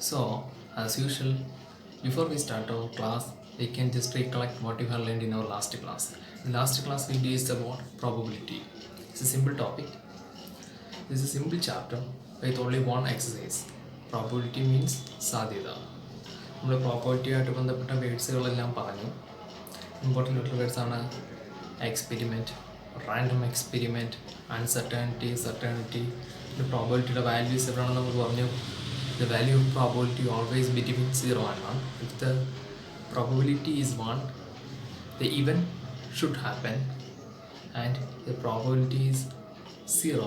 So, as usual, before we start our class, we can just recollect what you have learned in our last class. In last class, we discussed about probability. It's a simple topic. This is a simple chapter with only one exercise. Probability means സാധ്യത. നമ്മൾ probability ആയിട്ട് ബന്ധപ്പെട്ട വേർഡ്സുകളെല്ലാം പറഞ്ഞു. Important ആയിട്ടുള്ള words ആണ് experiment, random experiment, uncertainty, certainty. പ്രോബബിലിറ്റിയുടെ values എവിടെയാണെന്ന് നമ്മൾ പറഞ്ഞു. The value of probability always between 0 and 1. If the probability is 1, the event should happen, and the probability is 0,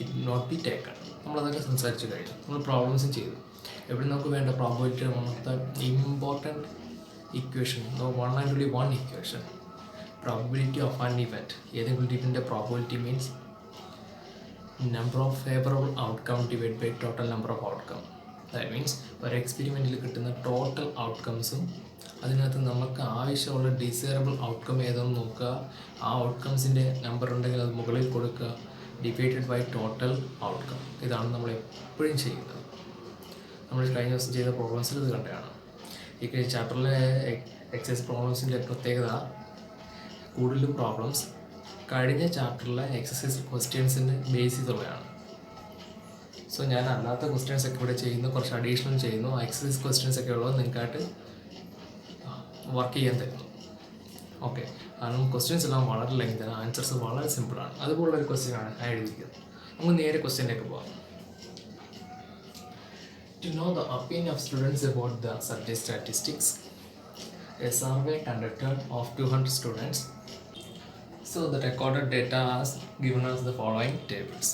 it will not be taken. നമ്മളതൊക്കെ സംസാരിച്ചു കഴിഞ്ഞു. നമ്മൾ പ്രോബ്ലംസും ചെയ്തു. എവിടെ നമുക്ക് വേണ്ട പ്രോബബിലിറ്റി നമുക്ക് important equation, one and only one equation. Probability of an event, ഏതെങ്കിലും ഇവൻറ്റിൻ്റെ probability means number of favourable outcome divide by total number of outcome. That means ഒരു എക്സ്പെരിമെൻറ്റിൽ കിട്ടുന്ന ടോട്ടൽ ഔട്ട്കംസും അതിനകത്ത് നമുക്ക് ആവശ്യമുള്ള ഡിസൈറബിൾ ഔട്ട്കം ഏതെന്ന് നോക്കുക. ആ ഔട്ട്കംസിൻ്റെ നമ്പർ ഉണ്ടെങ്കിൽ അത് മുകളിൽ കൊടുക്കുക, ഡിവൈഡഡ് ബൈ ടോട്ടൽ ഔട്ട്കം. ഇതാണ് നമ്മൾ എപ്പോഴും ചെയ്യുന്നത്. നമ്മൾ കഴിഞ്ഞ ദിവസം ചെയ്ത പ്രോബ്ലംസിൽ ഇത് കണ്ടതാണ്. ഈ ചാപ്റ്ററിലെ എക്സസൈസ് പ്രോബ്ലംസിൻ്റെ പ്രത്യേകത, കൂടുതലും പ്രോബ്ലംസ് കഴിഞ്ഞ ചാപ്റ്ററിലെ എക്സസൈസ് ക്വസ്റ്റ്യൻസിൻ്റെ ബേസ് ചെയ്തുള്ളതാണ്. സോ ഞാൻ അല്ലാത്ത ക്വസ്റ്റ്യൻസ് ഒക്കെ ഇവിടെ ചെയ്യുന്നു, കുറച്ച് അഡീഷണൽ ചെയ്യുന്നു. എക്സസൈസ് ക്വസ്റ്റ്യൻസ് ഒക്കെ ഉള്ളത് നിങ്ങൾക്കായിട്ട് വർക്ക് ചെയ്യാൻ തരുന്നു. ഓക്കെ, കാരണം ക്വസ്റ്റ്യൻസ് എല്ലാം വളരെ ലെങ്താണ്, ആൻസേഴ്സ് വളരെ സിമ്പിളാണ്. അതുപോലുള്ളൊരു ക്വസ്റ്റ്യനാണ് ഞാൻ എഴുതിയിരിക്കുന്നത്. നമുക്ക് നേരെ ക്വസ്റ്റ്യനിലേക്ക് പോകാം. To know the opinion of students about the subject statistics, a survey conducted of 200 students. So the recorded data has given us the following tables.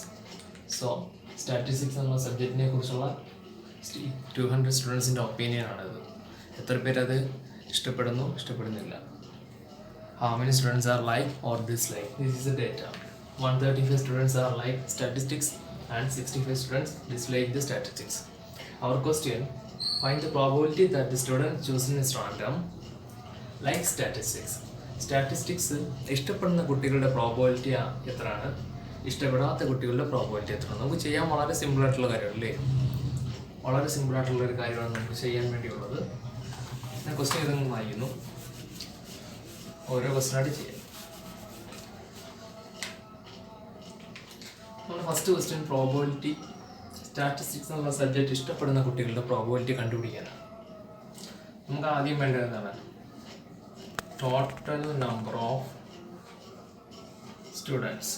So statistics എന്ന സബ്ജക്റ്റിനെ കുറിച്ചുള്ള 200 സ്റ്റുഡൻസിൻ്റെ ഒപ്പീനിയൻ ആണിത്. എത്ര പേരത് ഇഷ്ടപ്പെടുന്നു, ഇഷ്ടപ്പെടുന്നില്ല. How many students are like or dislike? This is the data. 135 students are like statistics and 65 students dislike the statistics. Our question, find the probability that the student chosen is random like statistics. Statistics ഇഷ്ടപ്പെടുന്ന കുട്ടികളുടെ probability എത്രയാണ്, ഇഷ്ടപ്പെടാത്ത കുട്ടികളുടെ probability എത്രയാണ്. നമുക്ക് ചെയ്യാൻ വളരെ സിമ്പിളായിട്ടുള്ള കാര്യമല്ലേ, വളരെ സിമ്പിളായിട്ടുള്ളൊരു കാര്യമാണ് നമുക്ക് ചെയ്യാൻ വേണ്ടിയുള്ളത്. ഞാൻ ക്വസ്റ്റ്യൻ ഇതൊന്നും വായിക്കുന്നു, ഓരോ ക്വസ്റ്റ്യനായിട്ട് ചെയ്യാം. നമ്മുടെ ഫസ്റ്റ് ക്വസ്റ്റ്യൻ പ്രോബബിലിറ്റി. സ്റ്റാറ്റിസ്റ്റിക്സ് എന്നുള്ള സബ്ജക്റ്റ് ഇഷ്ടപ്പെടുന്ന കുട്ടികളുടെ പ്രോബബിലിറ്റി കണ്ടുപിടിക്കാനാണ്. നമുക്ക് ആദ്യം വേണ്ടത് എന്താണ്? Total number of students.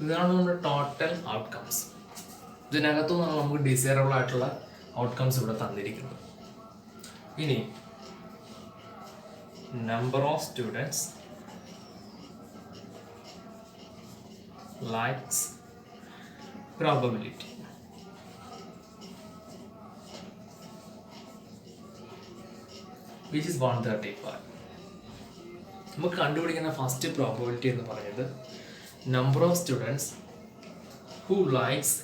ഇതാണ് നമ്മുടെ ടോട്ടൽ ഔട്ട്കംസ്. ഇതിനകത്തു നിന്നാണ് നമുക്ക് ഡിസൈറബിൾ ആയിട്ടുള്ള ഔട്ട്കംസ് ഇവിടെ തന്നിരിക്കുന്നത്. ഇനി number of students likes probability. Which is 135. നമുക്ക് കണ്ടുപിടിക്കുന്ന ഫസ്റ്റ് പ്രോബബിലിറ്റി എന്ന് പറയുന്നത് number of students who likes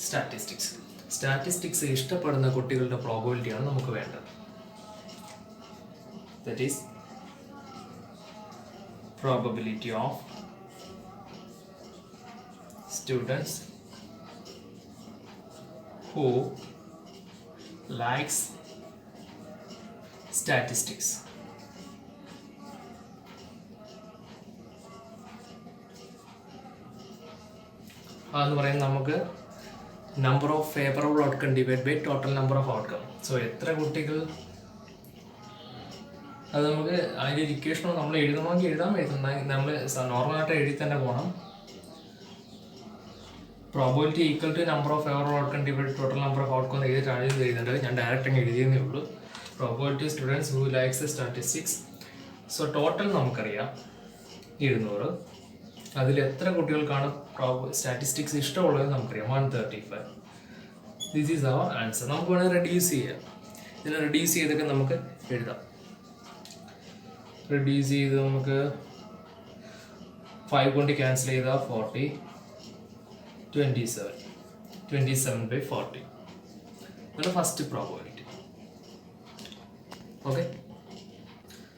statistics. Statistics ഇഷ്ടപ്പെടുന്ന കുട്ടികളുടെ പ്രോബബിലിറ്റിയാണ് നമുക്ക് വേണ്ടത്. That is probability of students who likes statistics. അതെന്ന് പറയുന്നത് നമുക്ക് number of favourable outcome divide by total number of outcome. So എത്ര കുട്ടികൾ, അത് നമുക്ക് അതിൻ്റെ ഒരു ഇക്വേഷൻ നമ്മൾ എഴുതണമെങ്കിൽ എഴുതുന്ന നമ്മൾ നോർമലായിട്ട് എഴുതി തന്നെ പോകണം. Probability equal to number of favourable outcome divide total number of outcome എഴുതിയിട്ടാണ് എഴുതേണ്ടത്. ഞാൻ ഡയറക്റ്റ് അങ്ങ് എഴുതിയെന്നേ ഉള്ളൂ. Probability students who likes the statistics. So total നമുക്കറിയാം 200. അതിൽ എത്ര കുട്ടികൾക്കാണ് സ്റ്റാറ്റിസ്റ്റിക്സ് ഇഷ്ടമുള്ളത് നമുക്കറിയാം, 135. This is our answer. നമുക്ക് വേണമെങ്കിൽ റെഡ്യൂസ് ചെയ്യാം. ഇതിനെ റെഡ്യൂസ് ചെയ്തൊക്കെ നമുക്ക് എഴുതാം. റെഡ്യൂസ് ചെയ്ത് നമുക്ക് 5 കൊണ്ട് ക്യാൻസൽ ചെയ്താൽ 40, 27/40. ഇതാണ് first probability. Okay,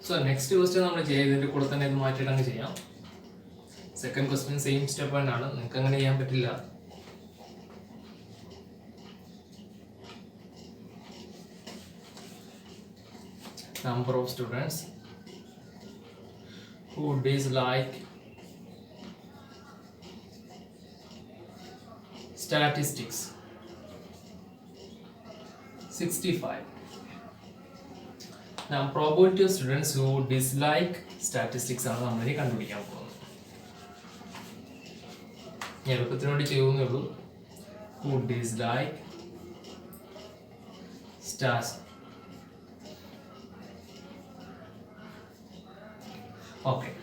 so next question നമ്മൾ ചെയ്യാം. ഇതിൻ്റെ കൂടെ തന്നെ ഇത് മാറ്റിയിട്ട് അങ്ങ് ചെയ്യാം. സെക്കൻഡ് ക്വസ്റ്റ്യൻ സെയിം സ്റ്റെപ്പ് തന്നെയാണ്. നിങ്ങൾക്ക് അങ്ങനെ ചെയ്യാൻ പറ്റില്ല, number of students who dislike statistics 65. Now probability of students who dislike statistics ആണ് നമ്മൾ കണ്ടുപിടിക്കാൻ പോകുന്നത്. എളുപ്പത്തിന് വേണ്ടി ചെയ്യുന്നേ ഉള്ളൂ. Who dislike stats. Okay.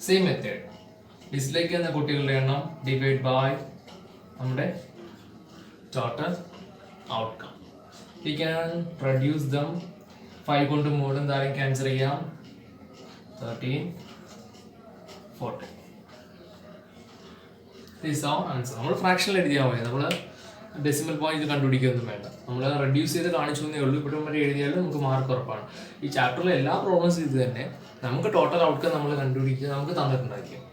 Same method. Dislike ചെയ്യുന്ന കുട്ടികളുടെ എണ്ണം ഡിവൈഡ് ബൈ നമ്മുടെ total outcome. We can reduce them. 5 കൊണ്ട് more than that cancel ചെയ്യാം. 13, 14. This is our answer. നമ്മൾ ഫ്രാക്ഷനിൽ എഴുതിയാൽ മതി. നമ്മൾ ഡെസിമൽ പോയിന്റ് കണ്ടുപിടിക്കുകയൊന്നും വേണ്ട. നമ്മൾ റെഡ്യൂസ് ചെയ്ത് കാണിച്ചു എന്നേ ഉള്ളൂ. ഇവിടെ വരെ എഴുതിയാലും നമുക്ക് മാർക്ക് ഉറപ്പാണ്. ഈ ചാപ്റ്ററിലെ എല്ലാ പ്രോബ്ലംസും ഇത് തന്നെ. നമുക്ക് ടോട്ടൽ ഔട്ട്കം നമ്മൾ കണ്ടുപിടിക്കുക, നമുക്ക് തന്നിട്ടുണ്ടായിരിക്കും.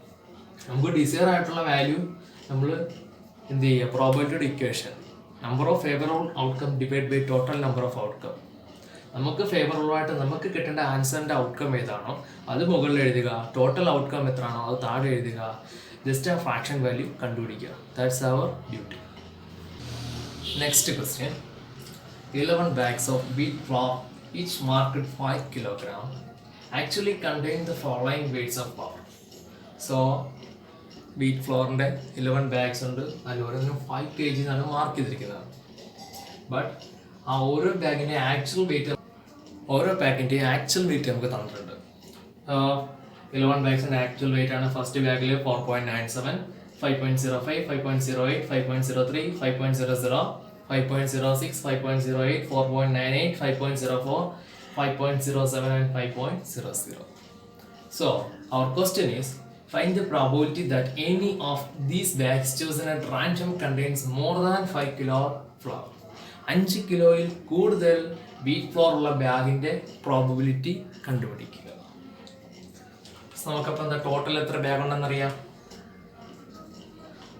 നമുക്ക് ഡിസൈർ ആയിട്ടുള്ള വാല്യൂ നമ്മൾ എന്ത് ചെയ്യുക, പ്രോബബിലിറ്റിയുടെ equation number of favourable outcome divide by total number of outcome. നമുക്ക് ഫേവറബിൾ ആയിട്ട് നമുക്ക് കിട്ടേണ്ട ആൻസറിൻ്റെ ഔട്ട്കം ഏതാണോ അത് മുകളിൽ എഴുതുക, ടോട്ടൽ ഔട്ട്കം എത്രയാണോ അത് താഴെ എഴുതുക, ജസ്റ്റ് ആ ഫ്രാക്ഷൻ വാല്യൂ കണ്ടുപിടിക്കുക. That's our duty. Next question. 11 bags of wheat flour, each marked 5 kg, actually contain the following weights of flour. So wheat ഫ്ലോറിൻ്റെ 11 bags ഉണ്ട്. അതിൽ ഓരോന്നിനും 5 kg എന്നാണ് മാർക്ക് ചെയ്തിരിക്കുന്നത്. ബട്ട് ആ ഓരോ ബാഗിൻ്റെ ആക്ച്വൽ വെയിറ്റ്, ഓരോ പാക്കിൻ്റെയും ആക്ച്വൽ വെയിറ്റ് നമുക്ക് തന്നിട്ടുണ്ട്. 11 bagsൻ്റെ ആക്ച്വൽ വെയിറ്റ് ആണ്. ഫസ്റ്റ് ബാഗിൽ 4.97, 5.05, 5.08, 5.03, 5.00, 5.06, 5.08, 4.98, 5.04, 5.07 and 5.00. So our question is, find the probability that any of these bags chosen at random contains more than 5 kilo flour. 5 കിലോയിൽ കൂടുതൽ വീറ്റ് ഫ്ലോർ ഉള്ള ബാഗിൻ്റെ probability കണ്ടുപിടിക്കുക. നമുക്കപ്പോൾ എന്താ ടോട്ടൽ എത്ര ബാഗ് ഉണ്ടെന്നറിയാം.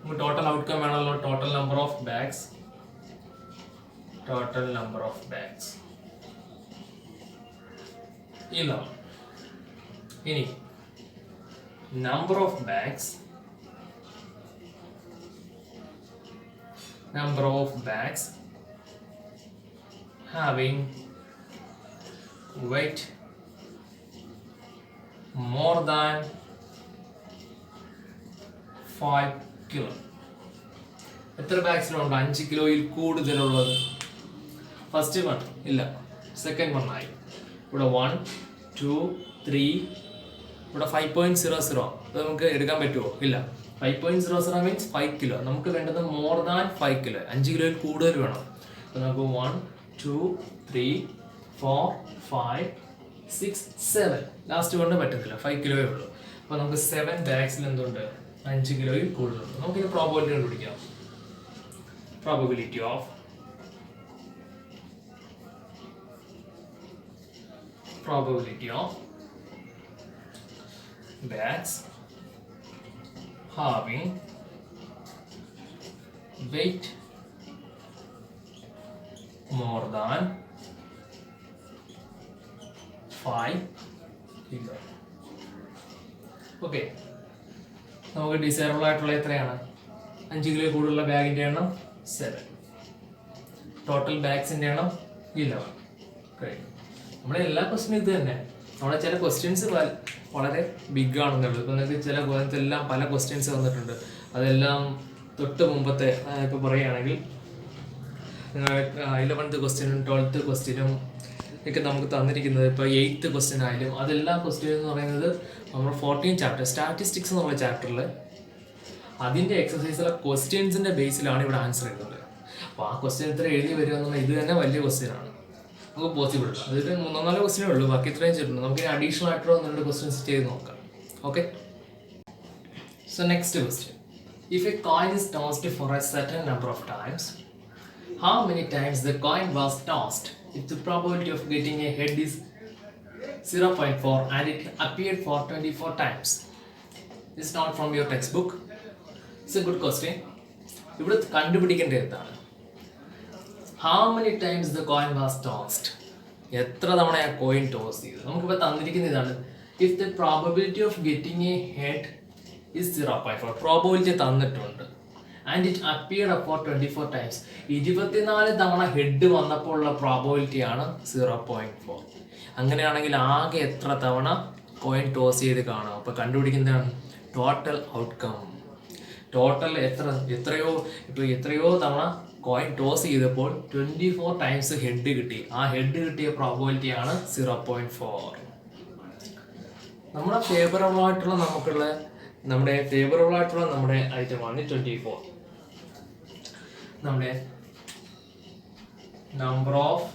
നമുക്ക് ടോട്ടൽ ഔട്ട്കം വേണമല്ലോ. Total number of bags, total number of bags 11. ഇനി number of bags having weight more than 5 kilo. എത്ര ബാഗ്സിലുണ്ട് 5 കിലോയിൽ കൂടുതലുള്ളത്? ഫസ്റ്റ് വൺ ഇല്ല, സെക്കൻഡ് വൺ ആയി. ഇവിടെ 1, 2, 3, ഇവിടെ 5.00 അത് നമുക്ക് എടുക്കാൻ പറ്റുമോ? ഇല്ല. 5.00 മീൻസ് 5 കിലോ. നമുക്ക് വേണ്ടത് മോർ ദാൻ 5 കിലോ, 5 കിലോയിൽ കൂടുതൽ വേണം. അപ്പോൾ നമുക്ക് 1, 2, 3, 4, 5, 6, 7 ലാസ്റ്റ് കൊണ്ട് പറ്റത്തില്ല, 5 കിലോയേ ഉള്ളൂ. അപ്പോൾ നമുക്ക് 7 ബാഗ്സിൽ എന്തുണ്ട്? 5 കിലോയിൽ കൂടുതലുണ്ട്. നമുക്കിത് പ്രോബബിലിറ്റി കണ്ടുപിടിക്കാം. Probability of bags having weight more than 5 kilo. Okay, നമുക്ക് ഡിസൈറബിൾ ആയിട്ടുള്ള എത്രയാണ്? 5 കിലോ കൂടുതലുള്ള ബാഗിൻ്റെ എണ്ണം 7, ടോട്ടൽ ബാഗ്സിൻ്റെ എണ്ണം 11. നമ്മുടെ എല്ലാ ക്വസ്റ്റ്യനും ഇത് തന്നെ. നമ്മുടെ ചില ക്വസ്റ്റ്യൻസ് വളരെ ബിഗ് ആണെന്നുള്ളത്. ഇപ്പോൾ നിങ്ങൾക്ക് ചില എല്ലാം പല ക്വസ്റ്റ്യൻസ് വന്നിട്ടുണ്ട്. അതെല്ലാം തൊട്ട് മുമ്പത്തെ ഇപ്പോൾ പറയുകയാണെങ്കിൽ 11th ക്വസ്റ്റ്യനും 12th ക്വസ്റ്റ്യനും ഒക്കെ നമുക്ക് തന്നിരിക്കുന്നത്. ഇപ്പോൾ 8th ക്വസ്റ്റ്യൻ ആയാലും അതെല്ലാ ക്വസ്റ്റ്യൻ എന്ന് പറയുന്നത് നമ്മൾ 14 ചാപ്റ്റർ സ്റ്റാറ്റിസ്റ്റിക്സ് എന്നുള്ള ചാപ്റ്ററിൽ അതിൻ്റെ എക്സസൈസിലെ ക്വസ്റ്റ്യൻസിൻ്റെ ബേസിലാണ് ഇവിടെ ആൻസർ ചെയ്യുന്നത്. അപ്പോൾ ആ ക്വസ്റ്റ്യൻ ഇത്ര എഴുതി വരിക എന്നുള്ള ഇത് തന്നെ വലിയ ക്വസ്റ്റ്യനാണ്. നമുക്ക് പോസിബിൾ അല്ല. അതിൽ 3-4 ക്വസ്റ്റ്യനേ ഉള്ളൂ, ബാക്കി ഇത്രയും ചെയ്തിട്ടുണ്ട്. നമുക്ക് അഡീഷണൽ ആയിട്ടുള്ള 1-2 ക്വസ്റ്റ്യൻസ് ചെയ്ത് നോക്കാം. Okay, so next question. If A coin is tossed for a certain number of times, how many times the coin was tossed if the probability of getting a head is 0.4 and it appeared for 24 times? This is not from your textbook. It's a good question. ഇവിടെ കണ്ടുപിടിക്കേണ്ട എന്താണ്? How many times the coin was tossed? എത്ര തവണ ആ coin toss ചെയ്തു. നമുക്കിപ്പോൾ തന്നിരിക്കുന്ന ഇതാണ്, if the probability of getting A head is 0.4, probability തന്നിട്ടുണ്ട്. ആൻഡ് ഇറ്റ് അപ്പിയർഡ് അപ്പോൾ 24 ടൈംസ്, 24 തവണ ഹെഡ് വന്നപ്പോൾ ഉള്ള പ്രോബബിലിറ്റിയാണ് 0.4. അങ്ങനെയാണെങ്കിൽ ആകെ എത്ര തവണ കോയിൻ ടോസ് ചെയ്ത് കാണാം. അപ്പോൾ കണ്ടുപിടിക്കുന്നതാണ് ടോട്ടൽ ഔട്ട്കം. ടോട്ടൽ എത്രയോ തവണ കോയിൻ ടോസ് ചെയ്തപ്പോൾ 24 ടൈംസ് ഹെഡ് കിട്ടി. ആ ഹെഡ് കിട്ടിയ പ്രോബബിലിറ്റിയാണ് 0.4. നമ്മുടെ ഫേവറബിൾ ആയിട്ടുള്ള നമ്മുടെ ഐറ്റമാണ് 24. നമ്മുടെ നമ്പർ ഓഫ്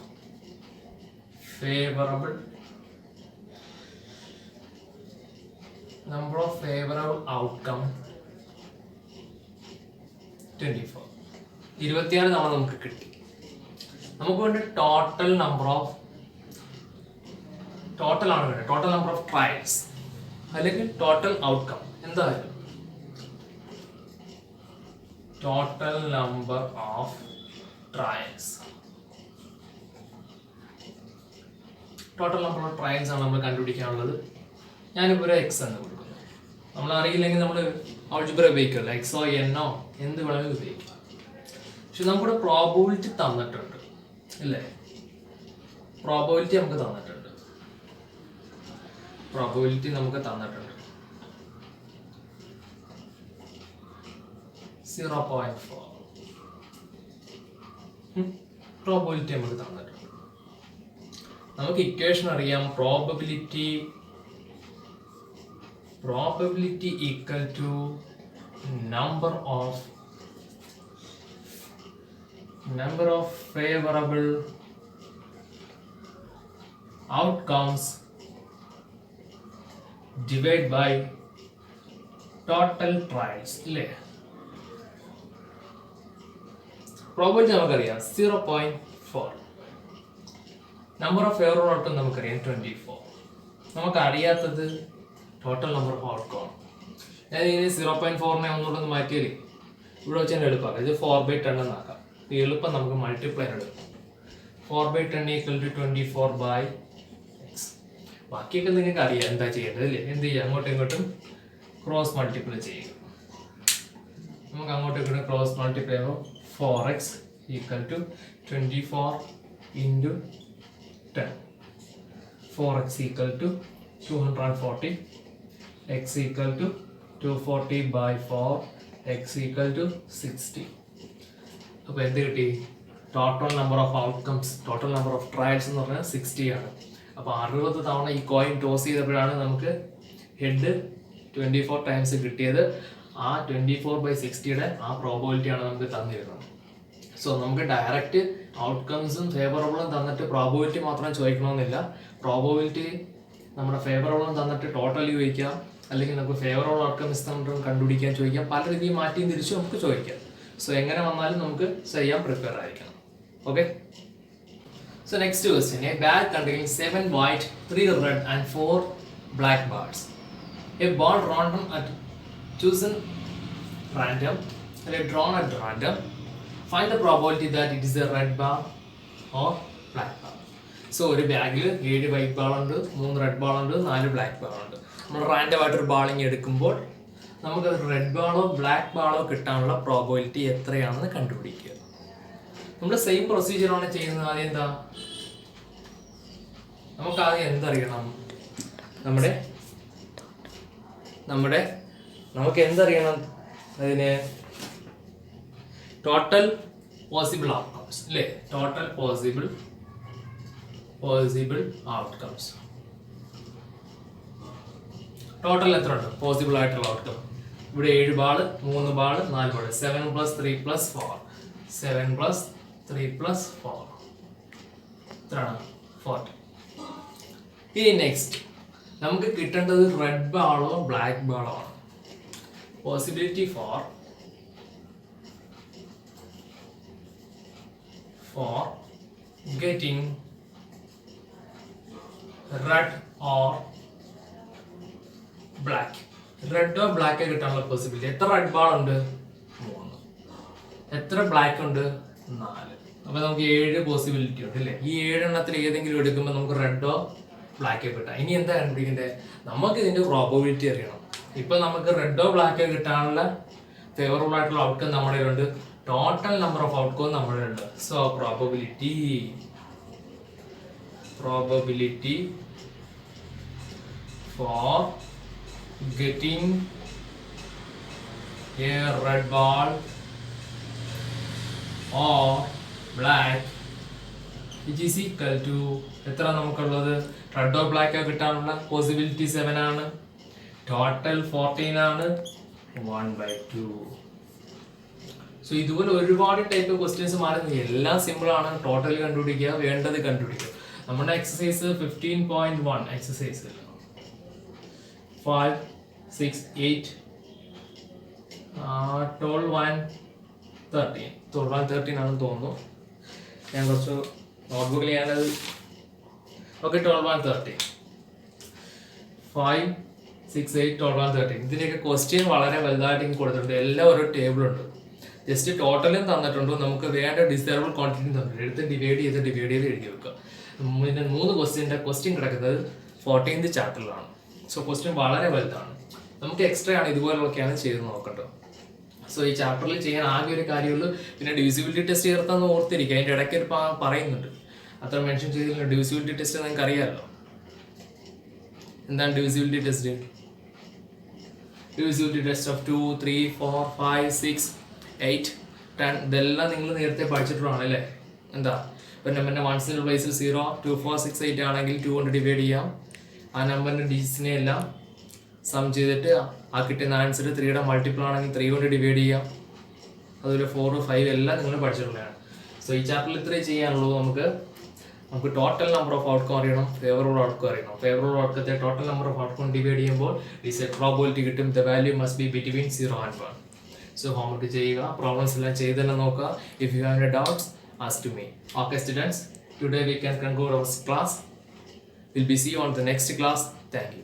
ഫേവറബിൾ ഔട്ട്കം 24. 26 തവണ നമുക്ക് കിട്ടി. നമുക്ക് വേണ്ടി ടോട്ടൽ നമ്പർ ഓഫ് ട്രയൽസ് അല്ലെങ്കിൽ ടോട്ടൽ ഔട്ട്കം എന്തായാലും ടോട്ടൽ നമ്പർ ഓഫ് ട്രയൽസ് ആണ് നമ്മൾ കണ്ടുപിടിക്കാനുള്ളത്. ഞാനിപ്പോൾ ഒരു എക്സ് എന്ന് കൊടുക്കുന്നു. നമ്മൾ അറിയില്ലെങ്കിൽ നമ്മൾ ആൾജിബ്ര ഉപയോഗിക്കുമല്ലോ, എക്സോ എന്നോ എന്ത് വേണമെങ്കിലും ഉപയോഗിക്കാം. പക്ഷെ നമ്മുടെ പ്രോബബിലിറ്റി തന്നിട്ടുണ്ട് അല്ലേ, പ്രോബബിലിറ്റി നമുക്ക് തന്നിട്ടുണ്ട് 0.4. പ്രോബബിലിറ്റി നമുക്ക് തന്നിട്ടുണ്ട്. നമുക്ക് ഇക്വേഷൻ അറിയാം, probability equal to number of favorable outcomes divided by total trials. അല്ലേ, പ്രോബബിലിറ്റി നമുക്കറിയാം 0.4. നമ്പർ ഓഫ് ഫേവറബിൾ ഔട്ട്കം നമുക്കറിയാം 24. നമുക്കറിയാത്തത് ടോട്ടൽ നമ്പർ ഓഫ് ഔട്ട്കം. ഞാൻ ഇനി 0.4നെ ഒന്നുകൂടെ മാറ്റിയാൽ ഇവിടെ വെച്ച് തന്നെ എളുപ്പമാക്കാം. ഇത് 4/10 എന്നാക്കാം. എളുപ്പം നമുക്ക് മൾട്ടിപ്ലൈ എടുക്കും. 4/10 ഈക്വൽ ടു 24/x. ബാക്കിയൊക്കെ നിങ്ങൾക്ക് അറിയാം എന്താ ചെയ്യേണ്ടത് അല്ലേ. എന്ത് ചെയ്യുക, അങ്ങോട്ടും ഇങ്ങോട്ടും ക്രോസ് മൾട്ടിപ്ലൈ ചെയ്യുക. നമുക്ക് അങ്ങോട്ടും ഇങ്ങോട്ടും ക്രോസ് മൾട്ടിപ്ലൈ ചെയ്യുമ്പോൾ 4x equal to 24 into 10. 4x equal to 240, x equal to 240/4, x equal to 60. അപ്പോൾ എന്ത് കിട്ടി? Total number of outcomes, total number of trials എന്ന് പറഞ്ഞാൽ 60 ആണ്. അപ്പോൾ 60 തവണ ഈ കോയിൻ ടോസ് ചെയ്തപ്പോഴാണ് നമുക്ക് ഹെഡ് 24 ടൈംസ് കിട്ടിയത്. ആ 24/60യുടെ ആ പ്രോബബിലിറ്റിയാണ് നമുക്ക് തന്നിരുന്നത്. സോ നമുക്ക് ഡയറക്റ്റ് ഔട്ട്കംസും ഫേവറബിളും തന്നിട്ട് പ്രോബബിലിറ്റി മാത്രം ചോദിക്കണമെന്നില്ല. പ്രോബബിലിറ്റി നമ്മുടെ ഫേവറബിളും തന്നിട്ട് ടോട്ടൽ ചോദിക്കാം, അല്ലെങ്കിൽ നമുക്ക് ഫേവറബിൾ ഔട്ട്കംസ് തന്നിട്ടും കണ്ടുപിടിക്കാൻ ചോദിക്കാം. പല രീതിയിൽ മാറ്റിയും തിരിച്ചും നമുക്ക് ചോദിക്കാം. സോ എങ്ങനെ വന്നാലും നമുക്ക് ചെയ്യാൻ പ്രിപ്പയർ ആയിരിക്കണം. Okay, so next question. A bag containing 7 white, 3 red and 4 black bars. A ball drawn at chosen random, drawn at random. Find the probability that it is a red bar or black bar. So ഒരു ബാഗിൽ 7 white ball ഉണ്ട്, 3 red ball ഉണ്ട്, 4 black ball ഉണ്ട്. നമ്മൾ random ആയിട്ടൊരു ബാളിങ് എടുക്കുമ്പോൾ നമുക്ക് red ബാളോ black ബാളോ കിട്ടാനുള്ള പ്രോബബിലിറ്റി എത്രയാണെന്ന് കണ്ടുപിടിക്കുക. നമ്മൾ സെയിം പ്രൊസീജിയറാണ് ചെയ്യുന്നത്. ആദ്യം എന്താ, നമുക്ക് ആദ്യം എന്തറിയണം, നമുക്ക് എന്തറിയണം, അതിന് ടോട്ടൽ പോസിബിൾ ഔട്ട്കംസ് അല്ലേ, ടോട്ടൽ പോസിബിൾ ഔട്ട്കംസ്. ടോട്ടൽ എത്ര ഉണ്ട് പോസിബിൾ ആയിട്ടുള്ള ഔട്ട്കം? ഇവിടെ 7 ബാള്, 3 ബാള്, 4 ബാള്. 7 + 3 + 4, 7 + 3 + 4 എത്രയാണ്? 40. ഇനി നെക്സ്റ്റ് നമുക്ക് കിട്ടേണ്ടത് റെഡ് ബാളോ ബ്ലാക്ക് ബാളോ ആണ്. Possibility four getting red or black. Red or black കിട്ടാനുള്ള പോസിബിലിറ്റി. എത്ര റെഡ് ബാൾ ഉണ്ട്? 3. എത്ര ബ്ലാക്ക് ഉണ്ട്? 4. അപ്പോൾ നമുക്ക് 7 പോസിബിലിറ്റി ഉണ്ട് അല്ലേ? ഈ 7 എണ്ണത്തിൽ ഏതെങ്കിലും എടുക്കുമ്പോൾ നമുക്ക് റെഡോ ബ്ലാക്കോ കിട്ടാം. ഇനി എന്താ കണ്ടുപിടിക്കേണ്ടത്? നമുക്ക് ഇതിന്റെ പ്രോബബിലിറ്റി അറിയണം. ഇപ്പൊ നമുക്ക് റെഡോ ബ്ലാക്കോ കിട്ടാനുള്ള ഫേവറബിൾ ആയിട്ടുള്ള ഔട്ട്കം നമ്മുടെ ഉണ്ട്, ടോട്ടൽ നമ്പർ ഓഫ് ഔട്ട്കം നമ്മുടെ ഉണ്ട്. So probability for getting a red ball or black which is equal to എത്ര നമുക്കുള്ളത്? റെഡോ ബ്ലാക്കോ കിട്ടാനുള്ള പോസിബിലിറ്റി 7 ആണ്, ടോട്ടൽ 14 ആണ്, 1/2. സോ ഇതുപോലെ ഒരുപാട് ടൈപ്പ് ക്വസ്റ്റ്യൻസ് മാറുന്നത്. എല്ലാം സിമ്പിൾ ആണ്. ടോട്ടൽ കണ്ടുപിടിക്കുക, വേണ്ടത് കണ്ടുപിടിക്കുക. നമ്മുടെ എക്സസൈസ് 15.1 എക്സസൈസ് 5, 6, 8, 12, 1, 13 ആണെന്ന് തോന്നുന്നു. ഞാൻ കുറച്ച് നോട്ട്ബുക്കിൽ ഞാനത് ഓക്കെ 12, 1, 13, 5, 6, 8, 12, 1, 13. ഇതിൻ്റെയൊക്കെ ക്വസ്റ്റ്യൻ വളരെ വലുതായിട്ട് കൊടുത്തിട്ടുണ്ട്. എല്ലാം ഓരോ ടേബിളുണ്ട്. ജസ്റ്റ് ടോട്ടലും തന്നിട്ടുണ്ട്, നമുക്ക് വേണ്ട ഡിസൈറബിൾ ക്വാണ്ടിറ്റി തന്നിട്ടുണ്ട്. എടുത്ത് ഡിവൈഡ് ചെയ്ത് എഴുതി വെക്കുക. പിന്നെ 3 ക്വസ്റ്റ്യൻ കിടക്കുന്നത് 14th ചാപ്റ്ററിലാണ്. സോ ക്വസ്റ്റ്യൻ വളരെ വലുതാണ്. നമുക്ക് എക്സ്ട്രാ ആണ് ഇതുപോലുള്ളതൊക്കെയാണ് ചെയ്ത് നോക്കേണ്ടത്. സോ ഈ ചാപ്റ്ററിൽ ചെയ്യാൻ ആകെ ഒരു കാര്യമുള്ളൂ. പിന്നെ ഡിവിസിബിലിറ്റി ടെസ്റ്റ് ചേർത്താന്ന് ഓർത്തിരിക്കുക. അതിൻ്റെ ഇടയ്ക്ക് ഒരു പറയുന്നുണ്ട്, അത്ര മെൻഷൻ ചെയ്തില്ല. ഡിവിസിബിലിറ്റി ടെസ്റ്റ് നിങ്ങൾക്ക് അറിയാമല്ലോ. എന്താണ് divisibility test? Divisibility test of 2, 3, 4, 5, 6, 8, 10 ഇതെല്ലാം നിങ്ങൾ നേരത്തെ പഠിച്ചിട്ടുള്ളതാണ് അല്ലേ? എന്താ ഇപ്പം നമ്പറിൻ്റെ 1's പ്ലേസിൽ 0, 2, 4, 6, 8 ആണെങ്കിൽ 2 കൊണ്ട് ഡിവൈഡ് ചെയ്യാം. ആ നമ്പറിൻ്റെ ഡിജിറ്റ്സിനെ എല്ലാം സം ചെയ്തിട്ട് ആ കിട്ടുന്ന ആൻസർ 3യുടെ മൾട്ടിപ്പിൾ ആണെങ്കിൽ 3 കൊണ്ട് ഡിവൈഡ് ചെയ്യാം. അതുപോലെ 4, 5 എല്ലാം നിങ്ങൾ പഠിച്ചിട്ടുള്ളതാണ്. സോ ഈ ചാപ്റ്ററിൽ ഇത്രയും ചെയ്യാനുള്ളൂ. നമുക്ക് ടോട്ടൽ നമ്പർ ഓഫ് ഔട്ട്കം അറിയണം, ഫേവറബിൾ ഔട്ട്കം അറിയണം. ഫേവറബിൾ ഔട്ട്കത്തെ total number of outcome divide ചെയ്യുമ്പോൾ ഡിസൈഡ് പ്രോബബിലിറ്റി കിട്ടും. The value must be between 0 and 1. So homework ചെയ്യുക, പ്രോബ്ലംസ് എല്ലാം ചെയ്ത് തന്നെ നോക്കുക. If you have any doubts ask to me. Okay students, today we can conclude our class. We'll be see you on the next class. Thank you.